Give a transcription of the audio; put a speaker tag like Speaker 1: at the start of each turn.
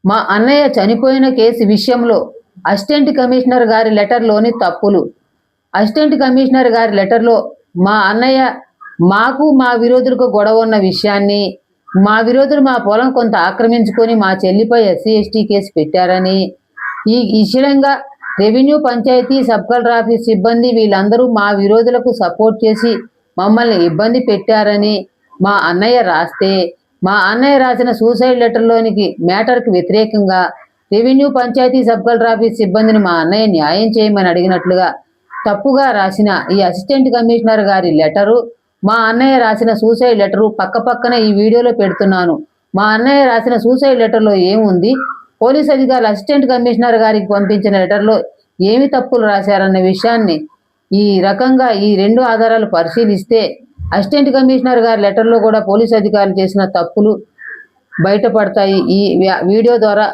Speaker 1: మా అన్నయ్య చనిపోయిన కేసు విషయంలో అసిస్టెంట్ కమిషనర్ గారి లెటర్లోని తప్పులు. అసిస్టెంట్ కమిషనర్ గారి లెటర్లో మా అన్నయ్య మాకు మా విరోధులకు గొడవ ఉన్న విషయాన్ని, మా విరోధులు మా పొలం కొంత ఆక్రమించుకొని మా చెల్లిపై ఎస్సీ ఎస్టీ కేసు పెట్టారని, ఈ విషయంగా revenue panchayati sub collector office సిబ్బంది వీళ్ళందరూ మా విరోధులకు సపోర్ట్ చేసి మమ్మల్ని ఇబ్బంది పెట్టారని మా అన్నయ్య రాస్తే, మా అన్నయ్య రాసిన సూసైడ్ లెటర్లోనికి మ్యాటర్కి వ్యతిరేకంగా revenue panchayati sub collector office సిబ్బందిని మా అన్నయ్య న్యాయం చేయమని అడిగినట్లుగా తప్పుగా రాసిన ఈ అసిస్టెంట్ కమిషనర్ గారి లెటరు, మా అన్నయ్య రాసిన సూసైడ్ లెటరు పక్కపక్కన ఈ వీడియోలో పెడుతున్నాను. మా అన్నయ్య రాసిన సూసైడ్ లెటర్లో ఏముంది, పోలీస్ అధికారులు అసిస్టెంట్ కమిషనర్ గారికి పంపించిన లెటర్లో ఏమి తప్పులు రాశారన్న విషయాన్ని ఈ రకంగా ఈ రెండు ఆధారాలు పరిశీలిస్తే అసిస్టెంట్ కమిషనర్ గారి లెటర్లో కూడా పోలీస్ అధికారులు చేసిన తప్పులు బయటపడతాయి. ఈ వీడియో ద్వారా